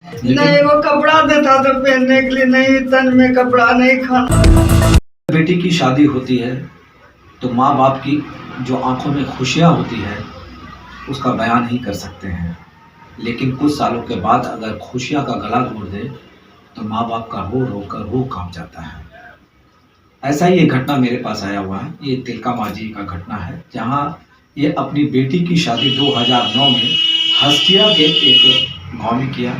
नहीं वो कपड़ा देता था पहनने के लिए, नहीं तन में कपड़ा, नहीं खाना। बेटी की शादी होती है तो माँ बाप की जो आंखों में खुशियाँ होती है उसका बयान नहीं कर सकते हैं, लेकिन कुछ सालों के बाद अगर खुशियाँ का गला घोट दे तो माँ बाप का रो रो कर रूह कांप जाता है। ऐसा ही एक घटना मेरे पास आया हुआ है। ये तिलका मांझी का घटना है, जहाँ ये अपनी बेटी की शादी 2009 में हस्तिया के एक गांव में किया,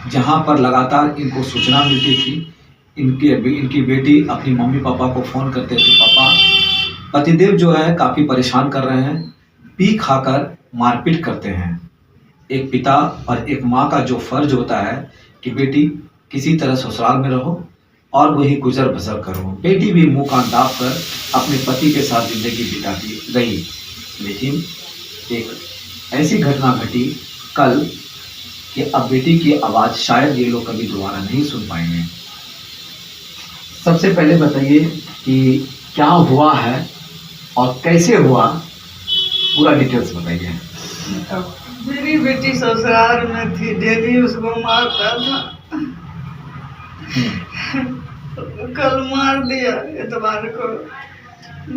जहाँ पर लगातार इनको सूचना मिलती थी। इनकी बेटी अपनी मम्मी पापा को फ़ोन करते थे, पापा पतिदेव जो है काफ़ी परेशान कर रहे हैं, पी खाकर मारपीट करते हैं। एक पिता और एक माँ का जो फर्ज होता है कि बेटी किसी तरह ससुराल में रहो और वही गुजर बसर करो। बेटी भी मुंह कान दाब कर अपने पति के साथ जिंदगी बिताती रही, लेकिन एक ऐसी घटना घटी कल कि अब बेटी की आवाज़ शायद ये लोग कभी दोबारा नहीं सुन पाएंगे। सबसे पहले बताइए कि क्या हुआ है और कैसे हुआ, पूरा डिटेल्स बताइए। मेरी बेटी ससुराल में थी, डेली उसको मारता था। कल मार दिया इतवार को,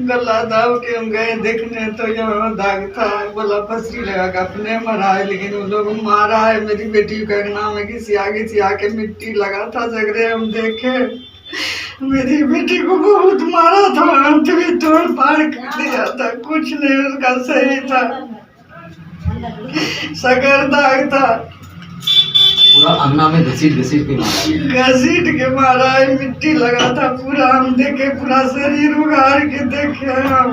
गला दाब के हम गए देखने तो यहाँ दाग था, बोला पसरी लगा के अपने मरा है, लेकिन वो लोग मारा है। मेरी बेटी को नाम में घिसिया के मिट्टी लगा था जगरे, हम देखे। मेरी बेटी को बहुत मारा था, हाथ भी तोड़ फाड़ कर दिया था, कुछ नहीं उसका सही था, सगर दाग था। पूरा अंगना में घसीट घसीट के मारा, घसीट के मारा है, मिट्टी लगा था पूरा, हम देखे, पूरा शरीर उगाड़ के देखे हम।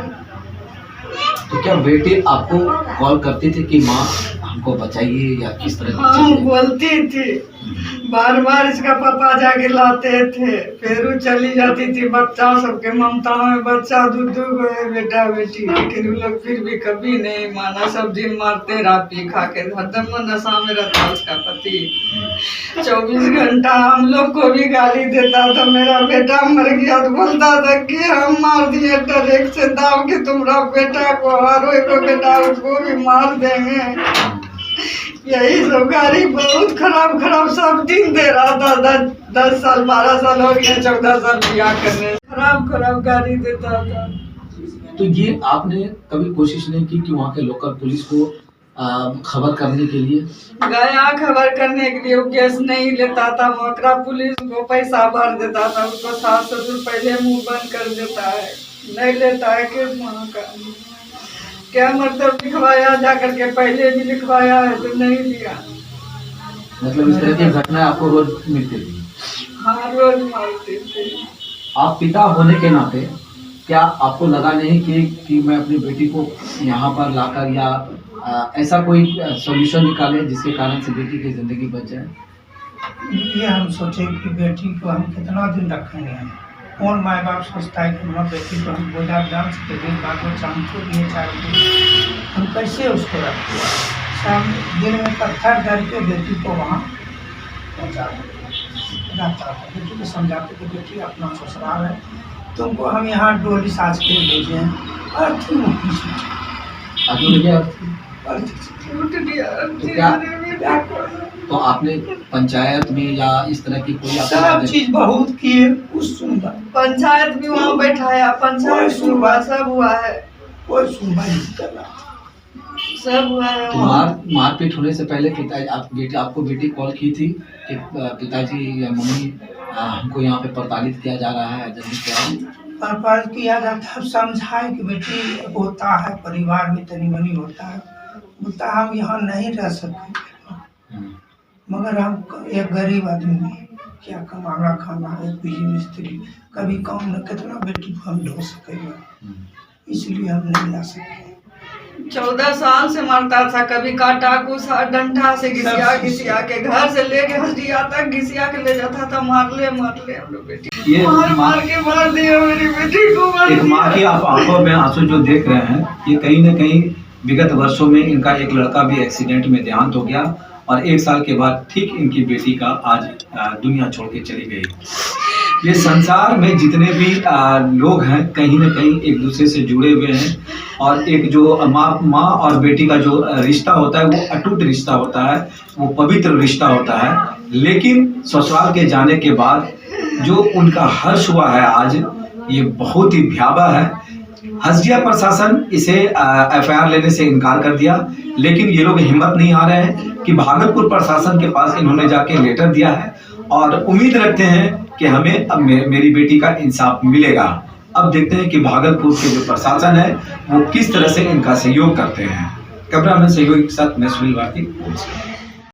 तो क्या बेटी आपको कॉल करती थी कि माँ हमको बचाइए या किस तरह की हाँ चीजें? बोलती थी, बार बार इसका पापा जाके लाते थे, फिर वो चली जाती थी। बच्चा सबके ममता में, बच्चा दूध है, बेटा बेटी, लेकिन वो लोग फिर भी कभी नहीं माना। सब दिन मारते रहा, पी खा के, हरदम नशा में रहता उसका पति। 24 घंटा हम लोग को भी गाली देता था। मेरा बेटा मर गया तो बोलता था कि हम मार दिए ट्रक से दाब के तुम्हारा बेटा को, और को बेटा उसको भी मार देंगे। यही सब गाड़ी बहुत खराब खराब सब दिन दे रहा था। 10 साल 12 साल हो गया, 14 साल बियाह करने, खराब खराब गाड़ी देता था। तो ये आपने कभी कोशिश नहीं की कि वहाँ के लोकल पुलिस को खबर करने के लिए? गया खबर करने के लिए, वो केस नहीं लेता था। मोकरा पुलिस को पैसा भर देता था, उसको सास ससुर पहले मुंह बंद कर देता है, नहीं लेता है केस वहाँ का। क्या मतलब लिखवाया जा करके, पहले भी लिखवाया है तो नहीं लिया। मतलब इस तरह की घटना आपको रोज मिलती थी? हाँ रोज मारते थे। आप पिता होने के नाते क्या आपको लगा नहीं कि मैं अपनी बेटी को यहाँ पर लाकर या ऐसा कोई सॉल्यूशन निकाले जिसके कारण से बेटी की जिंदगी बच जाए? ये हम सोचे कि बेटी को हम कितना दिन रखेंगे। कौन माँ बाप सोचता है कि हमारी बेटी को हम बोझा डांस के दिन बाद वो हमको दिए चाहिए, हम कैसे उसको रखें। शाम दिन में पत्थर धर के बेटी को वहाँ पहुँचा रहता था। बेटी को समझाते कि बेटी अपना ससुराल है, तुमको हम यहाँ डोली साज के भेजे हैं, और थी तो आपने पंचायत में या इस तरह की कोई सब चीज बहुत किए, कुछ सुनवाई, पंचायत भी वहाँ बैठाया, पंचायत सुनवा सब हुआ है, कोई सुनवाई नहीं कर रहा, सब हुआ है। तो मारपीट होने से पहले पिताजी आपको बेटी कॉल की थी कि पिताजी या मम्मी हमको यहाँ पे प्रताड़ित किया जा रहा है, जल्दी क्या पर किया जाता है, समझाए कि बेटी होता है, परिवार में तनी मनी होता है, बोलता हम यहाँ नहीं रह सकते, मगर हम एक गरीब आदमी हैं, क्या कमाना खाना है, बिजली मिस्त्री, कभी काम न कितना बेटी को हम ढो सकेंगे, इसलिए हम नहीं ला सके। 14 साल से मरता था, कभी काटा कुसा डंडा से घिसिया के घर से लेके हल्दिया तक घिसिया के ले जाता था। मार ले हम लोग बेटी, ये मार के मार दिया मेरी बेटी को। एक माँ की आप आंखों में आंसू जो देख रहे हैं, ये कहीं न कहीं विगत वर्षों में इनका एक लड़का भी एक्सीडेंट में देहांत हो गया और 1 साल के बाद ठीक इनकी बेटी का आज दुनिया छोड़ के चली गई। ये संसार में जितने भी लोग हैं कहीं न कहीं एक दूसरे से जुड़े हुए हैं, और एक जो माँ और बेटी का जो रिश्ता होता है वो अटूट रिश्ता होता है, वो पवित्र रिश्ता होता है। लेकिन ससुराल के जाने के बाद जो उनका हर्ष हुआ है आज, ये बहुत ही भयावह है। हसदिया प्रशासन इसे एफआईआर लेने से इनकार कर दिया, लेकिन ये लोग हिम्मत नहीं आ रहे हैं कि भागलपुर प्रशासन के पास इन्होंने जाके लेटर दिया है और उम्मीद रखते हैं कि हमें अब मेरी बेटी का इंसाफ मिलेगा। अब देखते हैं कि भागलपुर के जो प्रशासन है वो किस तरह से इनका सहयोग करते हैं। कैमरामैन सहयोगी के साथ मैं सुनील भारती।